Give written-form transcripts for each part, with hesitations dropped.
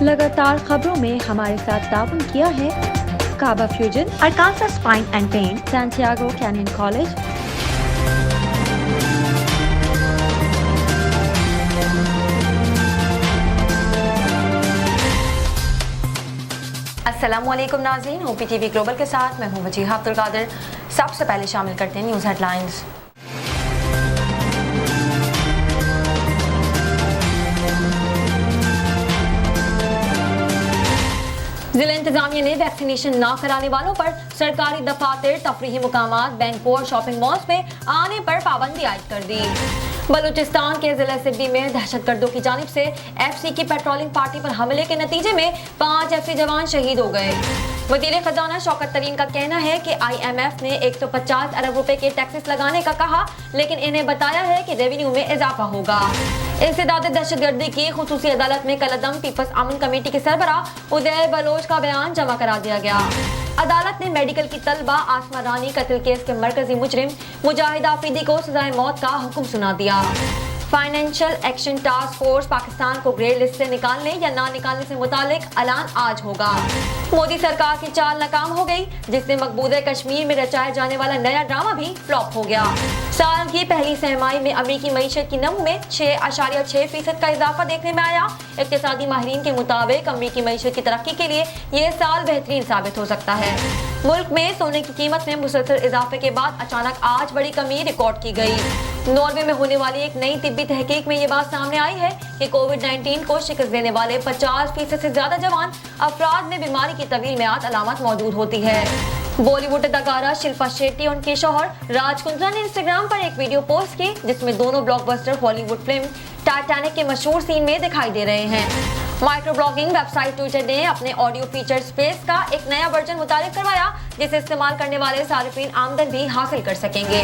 लगातार खबरों में हमारे साथ ताउन किया है काबा fusion, Arkansas spine and pain, Santiago canyon college, अस्सलामुअलैकुम नाज़रीन, OPTV ग्लोबल के साथ मैं हूं वजीहा अब्दुल कादिर। सबसे पहले शामिल करते हैं न्यूज़ हेडलाइंस। जिला इंतजामिया ने वैक्सीनेशन ना कराने वालों पर सरकारी दफातर, तफरीही मुकामात, बैंकों और शॉपिंग मॉल्स में आने पर पाबंदी आयद कर दी। बलूचिस्तान के जिला सिब्बी में दहशतगर्दों की जानिब से FC की पेट्रोलिंग पार्टी पर हमले के नतीजे में 5 FC जवान शहीद हो गए। वज़ीर खजाना शौकत तरीन का कहना है कि IMF ने 150 अरब रुपए के टैक्सेस लगाने का कहा, लेकिन इन्हें बताया है कि रेवेन्यू में इजाफा होगा। इंसदाद दहशतगर्दी की खुसूसी अदालत में कलअदम पीपल्स अमन कमेटी के सरबराह उदय बलोच का बयान जमा करा दिया गया। अदालत ने मेडिकल की तलबा आसमा रानी कत्ल केस के मरकजी मुजरिम मुजाहिद आफरीदी को सजाए मौत का हुक्म सुना दिया। Financial action task force Pakistan को ग्रे लिस्ट से निकालने या ना निकालने से मुतालिक ऐलान आज होगा। मोदी सरकार की चाल नाकाम हो गई, जिससे मकबूजा कश्मीर में रचाया जाने वाला नया ड्रामा भी फ्लॉप हो गया। साल की पहली सहमाही में अमरीकी मईशत की नमू में 6.6% का इजाफा देखने में आया। इक्तिसादी माहिरीन के मुताबिक अमरीकी मईशत की तरक्की के लिए ये साल बेहतरीन साबित हो सकता है। मुल्क में सोने की कीमत में मुसलसल इजाफे के बाद अचानक आज बड़ी कमी रिकॉर्ड की गई। नॉर्वे में होने वाली एक नई तिब्बी तहकीक में ये बात सामने आई है कि कोविड-19 को शिकस्त देने वाले 50% से ज्यादा जवान अफराद में बीमारी की तवील मियाद अलामत मौजूद होती है। बॉलीवुड अदाकारा शिल्पा शेट्टी और उनके शौहर राज कुंद्रा ने इंस्टाग्राम पर एक वीडियो पोस्ट की, जिसमें दोनों ब्लॉकबस्टर हॉलीवुड फिल्म टाइटैनिक के मशहूर सीन में दिखाई दे रहे हैं। माइक्रो ब्लॉगिंग वेबसाइट ट्विटर ने अपने ऑडियो फीचर स्पेस का एक नया वर्जन मुतारिफ करवाया, जिसे इस्तेमाल करने वाले सारिफीन आमदन भी हासिल कर सकेंगे।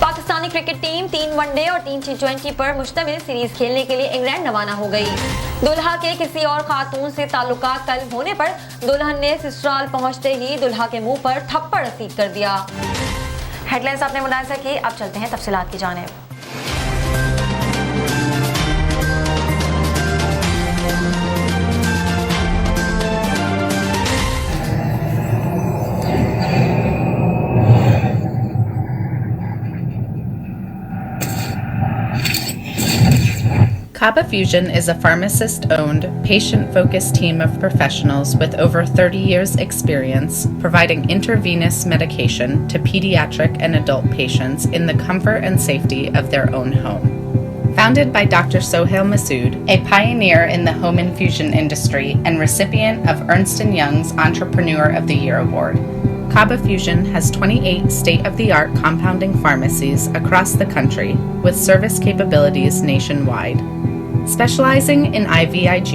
पाकिस्तानी क्रिकेट टीम 3 वनडे और 3 T20 पर मुश्तमिल सीरीज खेलने के लिए इंग्लैंड रवाना हो गई। दुल्हा के किसी और खातून से ताल्लुकात तलब होने पर दुल्हन ने ससुराल पहुंचते ही दुल्हा के मुंह पर थप्पड़ रसीद कर दिया। हेडलाइंस आपने मुलाहिजा की, अब चलते हैं तफसीलात की जानिब। Kaba Fusion is a pharmacist-owned, patient-focused team of professionals with over 30 years' experience providing intravenous medication to pediatric and adult patients in the comfort and safety of their own home. Founded by Dr. Sohail Masood, a pioneer in the home infusion industry and recipient of Ernst & Young's Entrepreneur of the Year award, Kaba Fusion has 28 state-of-the-art compounding pharmacies across the country with service capabilities nationwide. Specializing in IVIG,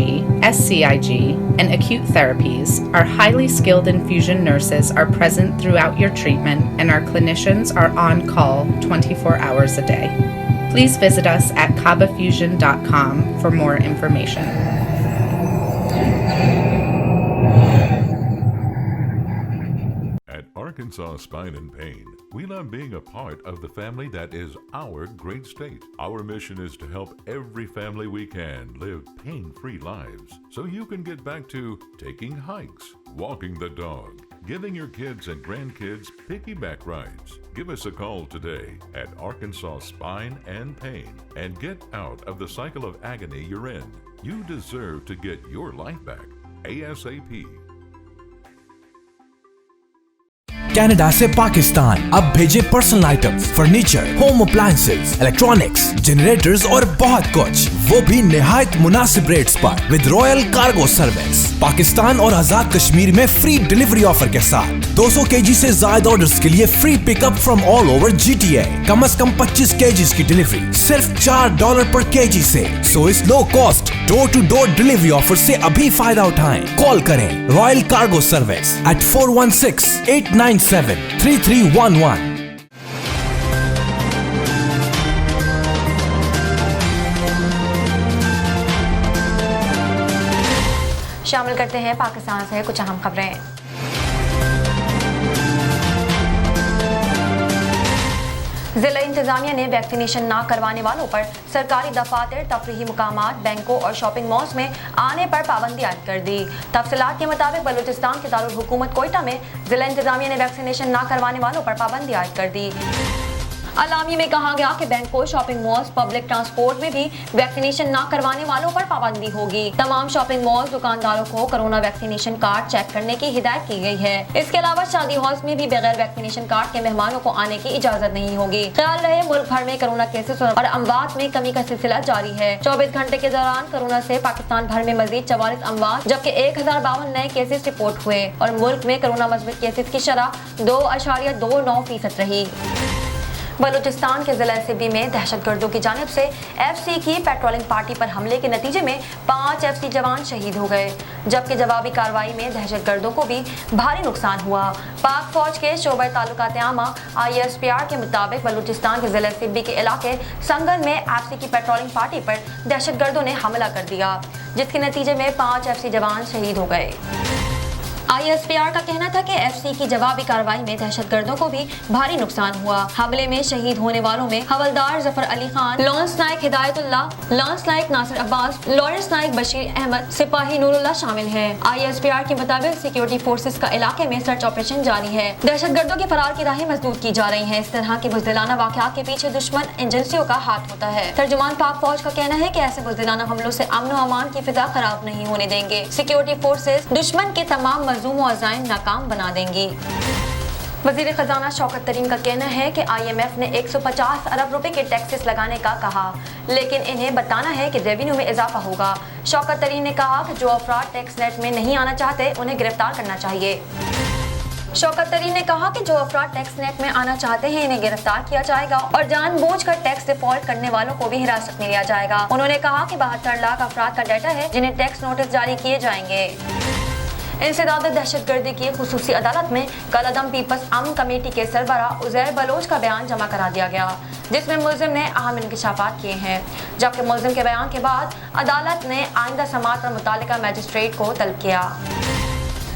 SCIG, and acute therapies, our highly skilled infusion nurses are present throughout your treatment, and our clinicians are on call 24 hours a day. Please visit us at kabafusion.com for more information. Arkansas Spine and Pain. We love being a part of the family that is our great state. Our mission is to help every family we can live pain-free lives so you can get back to taking hikes, walking the dog, giving your kids and grandkids piggyback rides. Give us a call today at Arkansas Spine and Pain and get out of the cycle of agony you're in. You deserve to get your life back ASAP. Canada से पाकिस्तान अब भेजे personal items, furniture, home appliances, electronics, generators और बहुत कुछ, वो भी निहायत मुनासिब रेट्स पर with royal cargo service. Pakistan और आजाद कश्मीर में फ्री डिलीवरी ऑफर के साथ 200 kg से ज्यादा ऑर्डर्स के लिए free pickup from all over GTA। कम से कम 25 kg की डिलीवरी सिर्फ $4 पर kg से। सो इस low cost door to door delivery offer से अभी फायदा उठाएं। कॉल करें रॉयल कार्गो सर्विस at 416-897-3311। शामिल करते हैं पाकिस्तान से कुछ अहम खबरें। जिला इंतजामिया ने वैक्सीनेशन न करवाने वालों पर सरकारी दफातर, तफरीही मुकामात, बैंकों और शॉपिंग मॉल्स में आने पर पाबंदी आयद कर दी। तफसीलात के मुताबिक बलूचिस्तान के दारुल हुकूमत कोयटा में जिला इंतजामिया ने वैक्सीनेशन न करवाने वालों पर पाबंदी आयद कर दी। अलामी में कहा गया कि बैंकों, शॉपिंग मॉल्स, पब्लिक ट्रांसपोर्ट में भी वैक्सीनेशन न करवाने वालों पर पाबंदी होगी। तमाम शॉपिंग मॉल्स दुकानदारों को कोरोना वैक्सीनेशन कार्ड चेक करने की हिदायत की गई है। इसके अलावा शादी हॉल्स में भी बगैर वैक्सीनेशन कार्ड के मेहमानों को आने की इजाजत नहीं होगी। ख्याल रहे, मुल्क भर में कोरोना केसेस और अमवात में कमी का सिलसिला जारी है। 24 घंटे के दौरान कोरोना से पाकिस्तान भर में मजीद 44 अमवात जबकि 1052 नए केसेस रिपोर्ट हुए और मुल्क में कोरोना मस्बत केसेस की शरह 2.29% रही। बलूचिस्तान के जिला एसएबी में दहशतगर्दों की जानिब से एफसी की पेट्रोलिंग पार्टी पर हमले के नतीजे में 5 एफसी जवान शहीद हो गए, जबकि जवाबी कार्रवाई में दहशतगर्दों को भी भारी नुकसान हुआ। पाक फौज के शोबा ताल्लुकात आमा ISPR के मुताबिक बलूचिस्तान के जिला एसएबी के इलाके संगन में एफसी की पेट्रोलिंग पार्टी पर दहशतगर्दों ने हमला कर दिया, जिसके नतीजे में 5 एफसी जवान शहीद हो गए। ISPR का कहना था कि एफसी की जवाबी कार्रवाई में दहशतगर्दों को भी भारी नुकसान हुआ। हमले में शहीद होने वालों में हवलदार Zafar Ali Khan, lance naik Hidayatullah, lance naik Nasir Abbas, lance naik Bashir Ahmed, सिपाही नूरुल्लाह शामिल हैं। ISPR के मुताबिक सिक्योरिटी फोर्सेस का इलाके में सर्च ऑपरेशन जारी है। दहशतगर्दों के फरार की राहें मजबूत की जा रही हैं। इस तरह के बुज़दिलाना वाक़यात के पीछे दुश्मन एजेंसियों का हाथ होता है। तर्जुमान पाक फौज का कहना है कि ऐसे बुज़दिलाना हमलों से अमन व अमान की फिजा खराब नहीं होने देंगे। सिक्योरिटी फोर्सेस दुश्मन के तमाम मंजूम व अज़ाइम नाकाम बना देंगी। वज़ीर खजाना शौकत तरीन का कहना है कि IMF ने 150 अरब रुपए के टैक्सेस लगाने का कहा, लेकिन इन्हें बताना है कि रेवेन्यू में इजाफा होगा। शौकत तरीन ने कहा कि जो अफराद टैक्स नेट में नहीं आना चाहते उन्हें गिरफ्तार करना चाहिए। शौकत तरीन ने कहा कि जो अफराद टैक्स नेट में आना चाहते हैं इन्हें गिरफ्तार किया जाएगा और जानबूझकर टैक्स डिफॉल्ट करने वालों को भी हिरासत में लिया जाएगा। उन्होंने कहा कि 72 लाख अफराद का डाटा है जिन्हें टैक्स नोटिस जारी किए जाएंगे। इंसदाद दहशतगर्दी की खुसूसी अदालत में कलअदम पीपल्स अमन कमेटी के सरबरा उज़ैर बलोच का बयान जमा करा दिया गया, जिसमें मुल्जिम ने अहम इंकशाफात किए हैं, जबकि मुल्जिम के बयान के बाद अदालत ने आइंदा समाअत पर मुतालिका मजिस्ट्रेट को तलब किया।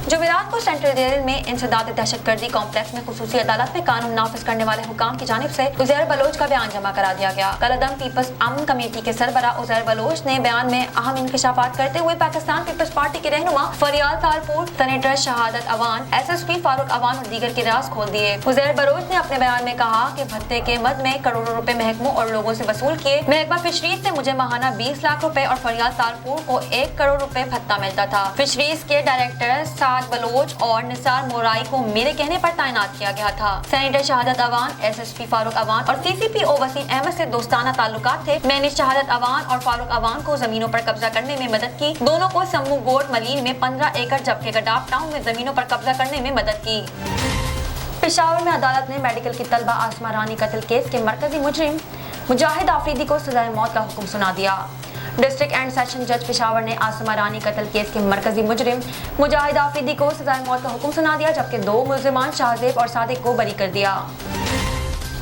जुमेरात को सेंट्रल जेल में इंसदाद दहशतगर्दी कॉम्प्लेक्स में खुसूसी अदालत में कानून नाफिज करने वाले हुकाम की जानिब से उज़ैर बलोच का बयान जमा करा दिया गया। कलअदम पीपल्स अमन कमेटी के सरबरा उज़ैर बलोच ने बयान में अहम इंकशाफात करते हुए पाकिस्तान पीपल्स पार्टी के रहनुमा फरियाद तालपुर, सेनेटर शहादत अवान, SSP फारूक अवान और दीगर के राज खोल दिए। उज़ैर बलोच ने अपने बयान में कहा कि भत्ते के मद में करोड़ों रुपए महकमों और लोगों से वसूल किए। महकमा फिशरीज से मुझे माहाना 20 लाख रुपए और फरियाद तालपुर को 1 करोड़ रुपए भत्ता मिलता था। फिशरीज के डायरेक्टर साद बलोच और निसार मोराई को मेरे कहने पर तैनात किया गया था। सेनेटर शहादत अवान, SSP फारूक अवान और CCPO वसीम अहमद से दोस्ताना ताल्लुकात थे। मैंने शहादत अवान और फारूक अवान को जमीनों पर कब्जा करने में मदद की। दोनों को सम्मू गोट मलीन में 15 एकड़ जबकि गडाफ टाउन में जमीनों पर कब्जा करने में मदद की। पेशावर में अदालत ने मेडिकल की तलबा आसमा रानी कत्ल केस के मरकजी मुजरिम मुजाहिद आफरीदी को सजाए मौत का हुक्म सुना दिया। डिस्ट्रिक्ट एंड सेशन जज पेशावर ने आसमा रानी कत्ल केस के मरकजी मुजरिम मुजाहिद आफरीदी को सजाए मौत का हुक्म सुना दिया, जबकि 2 मुल्जिमान शाहजेब और सादिक को बरी कर दिया।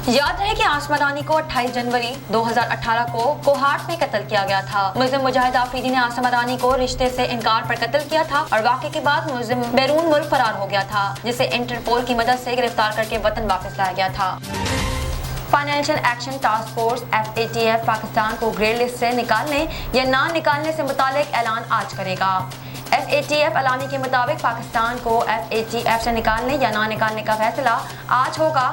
याद रहे कि आसमा रानी को 28 जनवरी 2018 को कोहाट में कत्ल किया गया था। मुल्जिम मुजाहिद आफरीदी ने आसमा रानी को रिश्ते से इनकार पर कत्ल किया था और वाक़े के बाद मुल्जिम बैरून मुल्क फरार हो गया था, जिसे इंटरपोल की मदद से गिरफ्तार करके वतन वापस लाया गया था। Financial action task force FATF Pakistan को ग्रे लिस्ट से निकालने या ना निकालने से मुतालिक ऐलान आज करेगा। FATF अलामी के मुताबिक पाकिस्तान को FATF से निकालने या ना निकालने का फैसला आज होगा।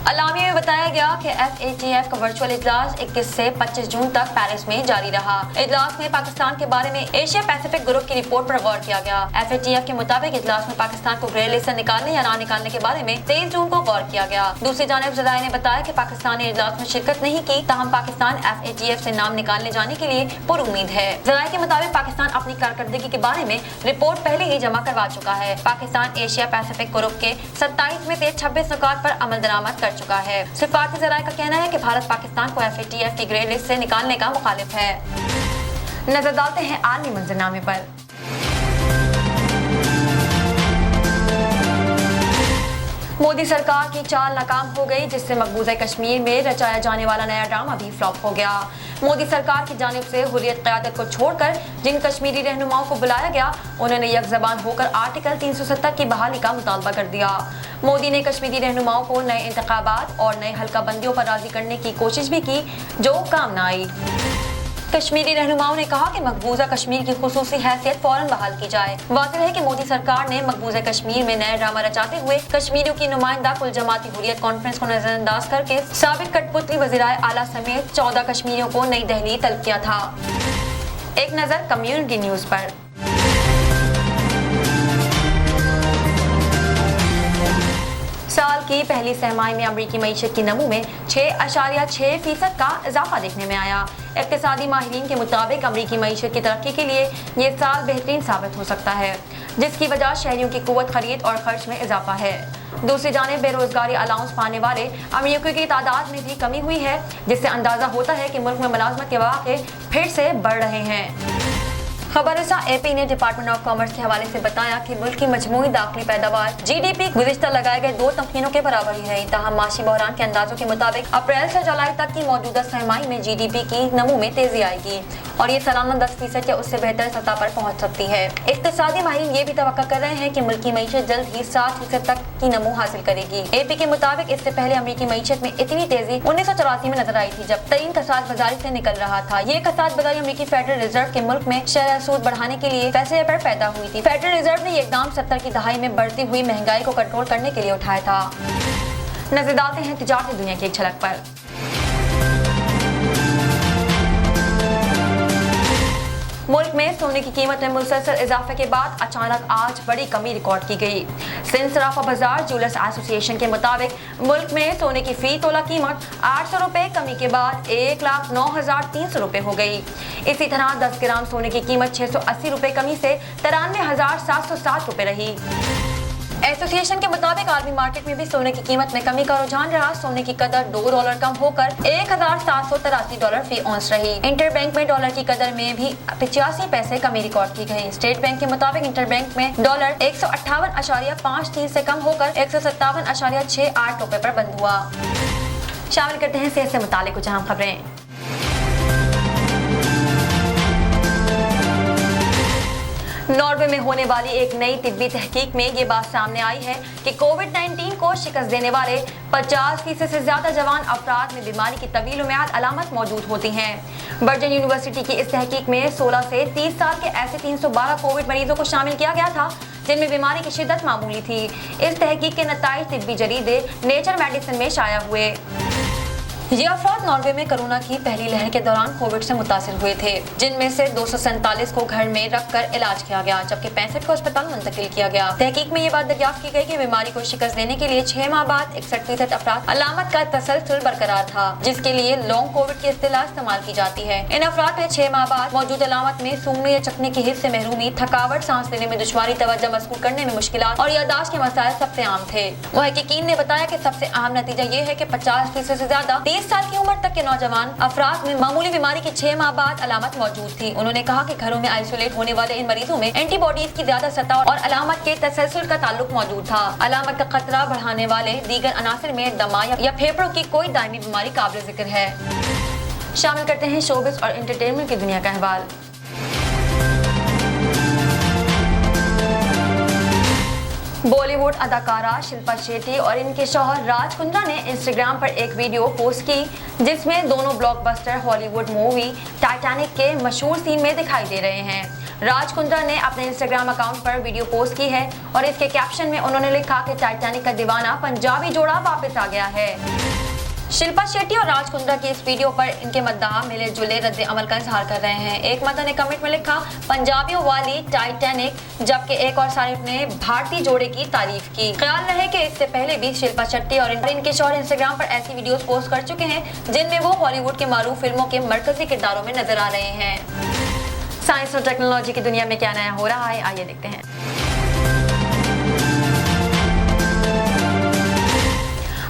अलामी में बताया गया कि FATF का वर्चुअल इजलास 21 से 25 जून तक पेरिस में जारी रहा। इजलास में पाकिस्तान के बारे में एशिया पैसिफिक ग्रुप की रिपोर्ट पर गौर किया गया। FATF के मुताबिक इजलास में पाकिस्तान को ग्रे लिस्ट से निकालने या ना निकालने के बारे में 23 जून को गौर किया गया। दूसरी जानिब ज़राए ने बताया कि पाकिस्तान ने इजलास में शिरकत नहीं की, ताहम पाकिस्तान FATF से नाम निकालने जाने के लिए पुरुम्मीद है। ज़राए के मुताबिक पाकिस्तान अपनी कारकर्दगी के बारे में रिपोर्ट पहले ही जमा करवा चुका है। पाकिस्तान एशिया पैसिफिक ग्रुप के 27 में से 26 नुकात पर अमल दरामद कर चुका है। सिफारती ज़राए का कहना है कि भारत पाकिस्तान को FATF की ग्रे लिस्ट से निकालने का मुखालिफ है। नजर डालते हैं आलमी मंजरनामे पर। मोदी सरकार की चाल नाकाम हो गई, जिससे मकबूजा कश्मीर में रचाया जाने वाला नया ड्रामा भी फ्लॉप हो गया। मोदी सरकार की जानिब से हुर्रियत क़यादत को छोड़कर जिन कश्मीरी रहनुमाओं को बुलाया गया, उन्होंने यकज़बान होकर आर्टिकल 370 की बहाली का मुतालबा कर दिया। मोदी ने कश्मीरी रहनुमाओं को नए इंतखाबात और नए हल्का बंदियों पर राजी करने की कोशिश भी की, जो काम न आई। कश्मीरी रहनुमाओं ने कहा कि मकबूजा कश्मीर की खुसूसी हैसियत फौरन बहाल की जाए। वाज़ेह है कि मोदी सरकार ने मकबूजा कश्मीर में नया ड्रामा रचाते हुए कश्मीरियों की नुमाइंदा कुल जमाती हुर्रियत कॉन्फ्रेंस को नजरअंदाज करके साबिक कठपुतली वज़ीर आला समेत 14 कश्मीरियों को नई दिल्ली तलब किया था। एक नजर कम्युनिटी न्यूज पर। साल की पहली सहमाही में अमरीकी मईशत की नमू में 6.6% का इजाफा देखने में आया। इक्तिसादी माहिरीन के मुताबिक अमरीकी मईशत की तरक्की के लिए ये साल बेहतरीन साबित हो सकता है, जिसकी वजह शहरियों की कुव्वत खरीद और खर्च में इजाफा है। दूसरी जानिब बेरोजगारी अलाउंस पाने वाले अमरीकियों की तादाद में भी कमी हुई है, जिससे अंदाजा होता है कि मुल्क में मुलाजमत के वाक़े फिर से बढ़ रहे हैं। खबररसा AP ने डिपार्टमेंट ऑफ कॉमर्स के हवाले से बताया कि मुल्क की मजमूई दाखिली पैदावार GDP गुज़िश्ता लगाए गए 2 तमकीनों के बराबर ही रही। ताहम माशी बहरान के अंदाजों के मुताबिक अप्रैल से जुलाई तक की मौजूदा सहमाही में GDP की नमू में तेजी आएगी और ये सालाना 10% या उससे बेहतर सतह पर पहुंच सकती है। इक्तिसादी माहिरीन ये भी तवक्का कर रहे हैं कि मुल्क की मईशत जल्द ही 7% तक की नमू हासिल करेगी। AP के मुताबिक इससे पहले अमरीकी मईशत में इतनी तेजी 1984 में नजर आई थी, जब तरीन कसाद बाजारी से निकल रहा था। ये कसाद बाजारी अमरीकी फेडरल रिजर्व के मुल्क में शरह सूद बढ़ाने के लिए फैसले पर पैदा हुई थी। फेडरल रिजर्व ने ये इकदाम 70 की दहाई में बढ़ती हुई महंगाई को कंट्रोल करने के लिए उठाया था। नजर डालते हैं तिजारती दुनिया की एक झलक पर। मुल्क में सोने की कीमत में मुसलसल इजाफे के बाद अचानक आज बड़ी कमी रिकॉर्ड की गई। सिंध सराफा बाजार ज्वेलर्स एसोसिएशन के मुताबिक मुल्क में सोने की फी तोला कीमत 800 रुपए कमी के बाद 1,09,300 रुपए हो गई। इसी तरह 10 ग्राम सोने की कीमत 680 रुपए कमी से 93,707 रुपए रही। एसोसिएशन के मुताबिक आलमी मार्केट में भी सोने की कीमत में कमी का रुझान रहा। सोने की कदर $2 कम होकर $1,783 फी औंस रही। इंटरबैंक में डॉलर की कदर में भी 85 पैसे कमी रिकॉर्ड की गई। स्टेट बैंक के मुताबिक इंटरबैंक में डॉलर 158.53 से कम होकर 157.68 रुपए पर बंद हुआ। शामिल करते हैं सेहत से मुतालिक कुछ अहम खबरें। नॉर्वे में होने वाली एक नई तिब्बी तहकीक में ये बात सामने आई है कि कोविड-19 को शिकस्त देने वाले 50% से ज्यादा जवान अफराद में बीमारी की तवील मियाद अलामत मौजूद होती हैं। बर्जन यूनिवर्सिटी की इस तहकीक में 16 से 30 साल के ऐसे 312 कोविड मरीजों को शामिल किया गया था जिनमें बीमारी की शिद्दत मामूली थी। इस तहकीक के नताइज तिब्बी जरीदे नेचर मेडिसिन में शाया हुए। ये अफराद नॉर्वे में कोरोना की पहली लहर के दौरान कोविड से मुतासिर हुए थे, जिनमें से 247 को घर में रखकर इलाज किया गया, जबकि 65 को अस्पताल मुंतकिल किया गया। तहकीक में ये बात दरियाफ्त की गई कि बीमारी को शिकस्त देने के लिए 6 माह बाद 61% अफराद अलामत का तसलसल बरकरार था, जिसके लिए लॉन्ग कोविड की इस्तिलाह इस्तेमाल की जाती है। इन अफराद में 6 माह बाद मौजूद अलामत में सूंघने या चखने की हिस्स से महरूमी, थकावट, सांस लेने में दुश्वारी, तवज्जो मस्कूर करने में मुश्किलात और याददाश्त के मसाइल सबसे आम थे। मुहक्किकीन ने बताया कि सबसे अहम नतीजा ये है कि 50% से ज्यादा 30 साल की उम्र तक के नौजवान अफराद में मामूली बीमारी की 6 माह बाद अलामत मौजूद थी। उन्होंने कहा कि घरों में आइसोलेट होने वाले इन मरीजों में एंटीबॉडीज की ज्यादा सतह और अलामत के तसलसल का ताल्लुक मौजूद था। अलामत का खतरा बढ़ाने वाले दीगर अनासर में दमा या फेफड़ों की कोई दायमी बीमारी काबिल जिक्र है। शामिल करते हैं शोबिस और एंटरटेनमेंट की दुनिया का अहवाल। बॉलीवुड अदाकारा शिल्पा शेट्टी और इनके शौहर राज कुंद्रा ने इंस्टाग्राम पर एक वीडियो पोस्ट की जिसमें दोनों ब्लॉकबस्टर हॉलीवुड मूवी टाइटैनिक के मशहूर सीन में दिखाई दे रहे हैं। राज कुंद्रा ने अपने इंस्टाग्राम अकाउंट पर वीडियो पोस्ट की है और इसके कैप्शन में उन्होंने लिखा कि टाइटैनिक का दीवाना पंजाबी जोड़ा वापस आ गया है। शिल्पा शेट्टी और राज कुंद्रा की इस वीडियो पर इनके मद्दाह मिले जुले रद्द अमल का इजहार कर रहे हैं। एक मद्दा ने कमेंट में लिखा पंजाबियों वाली टाइटैनिक, जबकि एक और सारिफ ने भारतीय जोड़े की तारीफ की। ख्याल रहे कि इससे पहले भी शिल्पा शेट्टी और इनके शौहर इंस्टाग्राम पर ऐसी वीडियोस पोस्ट कर चुके हैं जिनमें वो हॉलीवुड के मारूफ फिल्मों के मरकजी किरदारों में नजर आ रहे हैं। साइंस और टेक्नोलॉजी की दुनिया में क्या नया हो रहा है, आइए देखते हैं।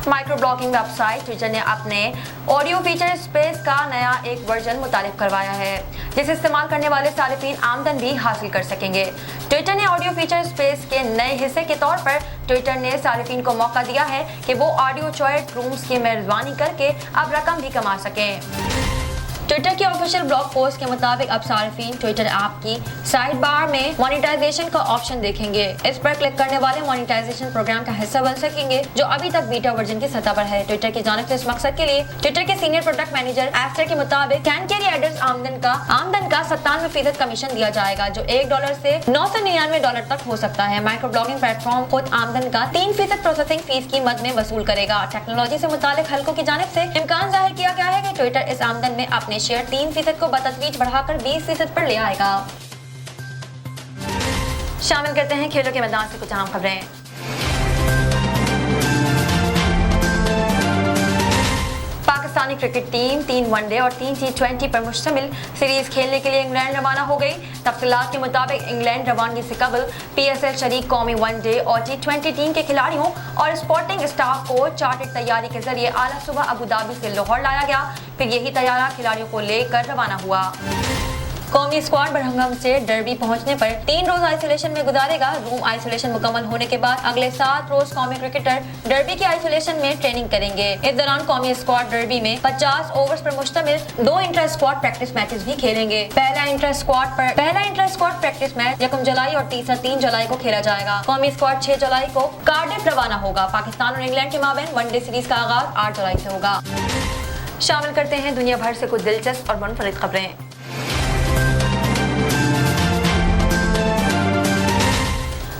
माइक्रो ब्लॉगिंग वेबसाइट ट्विटर ने अपने ऑडियो फीचर स्पेस का नया एक वर्जन मुतारिफ करवाया है, जिसे इस्तेमाल करने वाले सारिफीन आमदन भी हासिल कर सकेंगे। ट्विटर ने ऑडियो फीचर स्पेस के नए हिस्से के तौर पर ट्विटर ने सारिफीन को मौका दिया है कि वो ऑडियो चैट रूम्स की मेजबानी करके अब रकम भी कमा सकें। ट्विटर की ऑफिशियल ब्लॉग पोस्ट के मुताबिक अब सार्फिन ट्विटर ऐप की साइड बार में मोनेटाइजेशन का ऑप्शन देखेंगे। इस पर क्लिक करने वाले मोनेटाइजेशन प्रोग्राम का हिस्सा बन सकेंगे, जो अभी तक बीटा वर्जन की सतह पर है। ट्विटर की जानिब से इस मकसद के लिए ट्विटर के सीनियर प्रोडक्ट मैनेजर एस्टर के मुताबिक कैनकेरी एडर्स आमदन का 97% कमीशन दिया जाएगा, जो $1 से $999 तक हो सकता है। माइक्रो ब्लॉगिंग प्लेटफॉर्म खुद आमदन का 3% प्रोसेसिंग फीस की मद में वसूल करेगा। टेक्नोलॉजी से मुतालिक हलकों की जानिब से इम्कान जाहिर किया गया है कि ट्विटर इस आमदन में अपने शेयर 3% को बतदरीज बढ़ाकर 20% पर ले आएगा। शामिल करते हैं खेलों के मैदान से कुछ अहम खबरें। पाकिस्तानी क्रिकेट टीम 3 वनडे और 3 T20 पर मुश्तमिल सीरीज खेलने के लिए इंग्लैंड रवाना हो गई। तफसीलात के मुताबिक इंग्लैंड रवानगी से कबल PSL शरीक कौमी वनडे और T20 टीम के खिलाड़ियों और स्पोर्टिंग स्टाफ को चार्टर्ड तैयारी के जरिए आला सुबह अबू धाबी से लाहौर लाया गया। फिर यही तैयारा खिलाड़ियों को लेकर रवाना हुआ। कौमी स्क्वाड बरहंगम से डर्बी पहुंचने पर 3 रोज आइसोलेशन में गुजारेगा। रूम आइसोलेशन मुकम्मल होने के बाद अगले 7 रोज कौमी क्रिकेटर डर्बी के आइसोलेशन में ट्रेनिंग करेंगे। इस दौरान कौमी स्क्वाड डर्बी में 50 ओवर्स पर मुश्तमिल 2 इंटर स्क्वाड प्रैक्टिस मैचेस भी खेलेंगे। पहला इंटर स्क्वाड प्रैक्टिस मैच 1 जुलाई और तीसरा 3 जुलाई को खेला जाएगा। कौमी स्क्वाड 6 जुलाई को कार्डिफ रवाना होगा। पाकिस्तान और इंग्लैंड के माबैन वनडे सीरीज का आगाज 8 जुलाई से होगा। शामिल करते हैं दुनिया भर से कुछ दिलचस्प और मुनफरिद खबरें।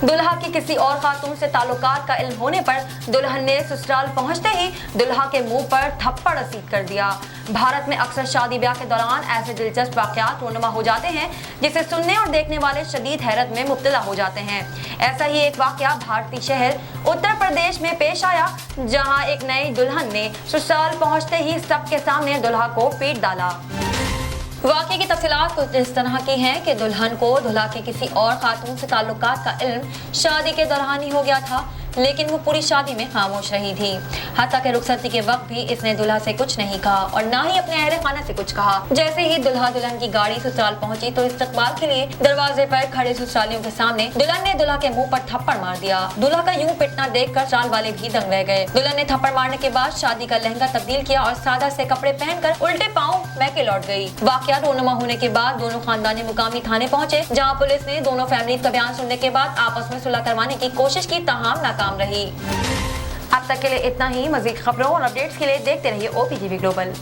दुल्हा की किसी और खातून से ताल्लुकात का इल्म होने पर दुल्हन ने ससुराल पहुंचते ही दुल्हा के मुंह पर थप्पड़ रसीद कर दिया। भारत में अक्सर शादी ब्याह के दौरान ऐसे दिलचस्प वाक़यात रोनुमा हो जाते हैं, जिसे सुनने और देखने वाले शदीद हैरत में मुब्तला हो जाते हैं। ऐसा ही एक वाक़या भारतीय शहर उत्तर प्रदेश में पेश आया, जहां एक नई दुल्हन ने ससुराल पहुंचते ही सबके सामने दुल्हा को पीट डाला। वाक़े की तफसीलात कुछ इस तरह की हैं कि दुल्हन को दुल्हा के किसी और खातून से ताल्लुकात का इल्म शादी के दौरान ही हो गया था, लेकिन वो पूरी शादी में खामोश रही थी। हत्ता के रुखसती के वक्त भी इसने दुल्हा से कुछ नहीं कहा और ना ही अपने अहले खाना से कुछ कहा। जैसे ही दुल्हा दुल्हन की गाड़ी ससुराल पहुंची तो इस्तकबाल के लिए दरवाजे पर खड़े ससुरालियों के सामने दुल्हन ने दुल्हा के मुंह पर थप्पड़ मार दिया। दुल्हा का यूं पिटना देखकर ससुराल वाले भी दंग रह गए। दुल्हन ने थप्पड़ मारने के बाद शादी का लहंगा तब्दील किया और सादा से कपड़े पहनकर उल्टे पांव मैके लौट गई। वाकया रोनुमा होने के बाद दोनों खानदानी मुकामी थाने पहुंचे, जहां पुलिस ने दोनों फैमिलीज का बयान सुनने के बाद आपस में सुलह करवाने की कोशिश की, ताहम नाकाम रही। अब तक के लिए इतना ही। मज़ीद खबरों और अपडेट्स के लिए देखते रहिए OPTV ग्लोबल।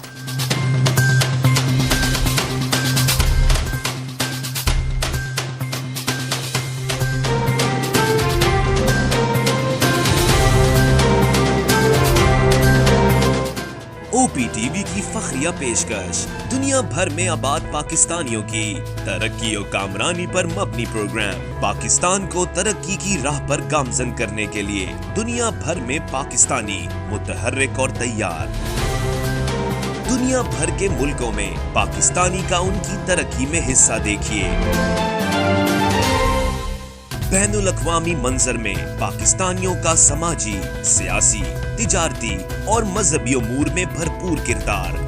OPTV की फखरिया पेशकश दुनिया भर में आबाद पाकिस्तानियों की तरक्की और कामरानी पर मबनी प्रोग्राम। पाकिस्तान को तरक्की की राह पर गामजन करने के लिए दुनिया भर में पाकिस्तानी मुतहर्रिक और तैयार। दुनिया भर के मुल्कों में पाकिस्तानी का उनकी तरक्की में हिस्सा देखिए। बैनुल अक़वामी मंजर में पाकिस्तानियों का समाजी, सियासी, तिजारती और मजहबी उमूर में भरपूर किरदार।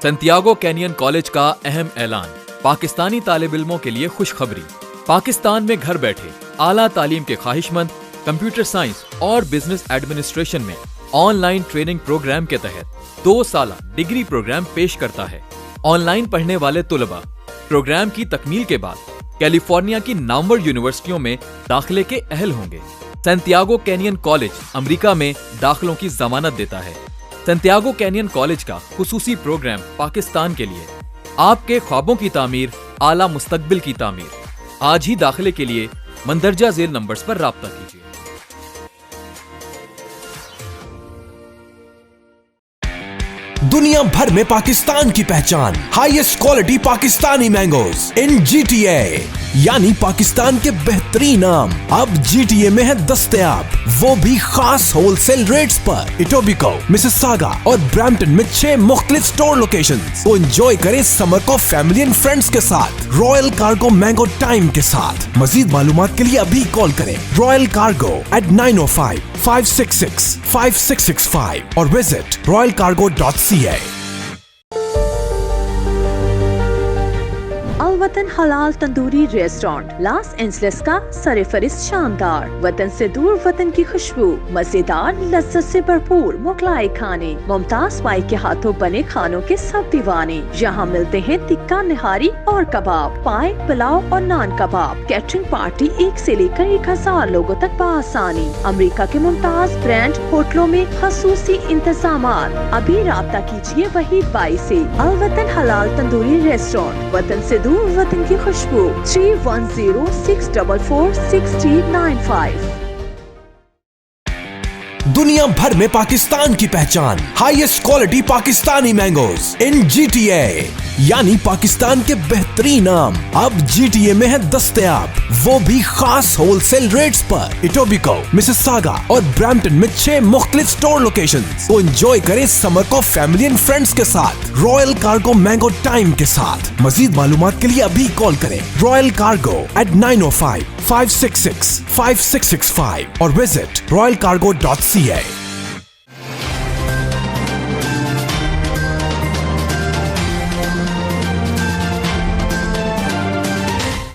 सैंटियागो कैनियन कॉलेज का अहम ऐलान। पाकिस्तानी तालिब इल्मों के लिए खुशखबरी। पाकिस्तान में घर बैठे आला तालीम के ख्वाहिशमंद कंप्यूटर साइंस और बिजनेस एडमिनिस्ट्रेशन में ऑनलाइन ट्रेनिंग प्रोग्राम के तहत 2 साला डिग्री प्रोग्राम पेश करता है। ऑनलाइन पढ़ने वाले तुलबा प्रोग्राम की तकमील के बाद कैलिफोर्निया की नामवर यूनिवर्सिटियों में दाखिले के अहल होंगे। सैंटियागो कैनियन कॉलेज अमेरिका में दाखिलों की जमानत देता है। सैंटियागो कैनियन कॉलेज का खुसूसी प्रोग्राम पाकिस्तान के लिए आपके ख्वाबों की तामीर, आला मुस्तकबिल की तामीर। आज ही दाखिले के लिए मंदरजा झेल नंबर्स पर राब्ता कीजिए। दुनिया भर में पाकिस्तान की पहचान, हाईएस्ट क्वालिटी पाकिस्तानी मैंगोज इन GTA, यानी पाकिस्तान के बेहतरीन आम अब GTA में है दस्तयाब, वो भी खास होलसेल रेट्स पर। इटोबिको, मिसिसागा और ब्रैम्पटन में 6 मुख्तलिफ स्टोर लोकेशंस। तो एंजॉय करें समर को फैमिली एंड फ्रेंड्स के साथ, रॉयल कार्गो मैंगो टाइम के साथ। मजीद मालूमात के लिए अभी कॉल करें रॉयल कार्गो at 905-566-5665 और विजिट royalcargo.ca। वतन हलाल तंदूरी रेस्टोरेंट लॉस एंजलिस का सरफरिस्त शानदार, वतन से दूर वतन की खुशबू, मजेदार लज्जत से भरपूर मुगलाई खाने, मुमताज भाई के हाथों बने खानों के सब दीवाने। यहाँ मिलते हैं टिक्का, निहारी और कबाब, पाए, पुलाव और नान कबाब। कैटरिंग पार्टी 1 से लेकर 1000 लोगों तक बआसानी। अमेरिका के मुमताज ब्रांड होटलों में खसूसी इंतजामात। अभी राब्ता कीजिए वहीद भाई से। अल वतन हलाल तंदूरी रेस्टोरेंट, वतन से दूर वतन की खुशबू, 310-644-6395। दुनिया भर में पाकिस्तान की पहचान, हाईएस्ट क्वालिटी पाकिस्तानी मैंगोज इन GTA, यानी पाकिस्तान के बेहतरीन आम अब GTA में है दस्तयाब, वो भी खास होलसेल रेट्स पर। इटोबिको, मिसिसागा और ब्रैम्पटन में 6 मुख्तलिफ स्टोर लोकेशंस। तो एंजॉय करें समर को फैमिली एंड फ्रेंड्स के साथ, रॉयल कार्गो मैंगो टाइम के साथ। मजीद मालूमात के लिए अभी कॉल करें रॉयल कार्गो at 905-566-5665 और विजिट royalcargo.ca।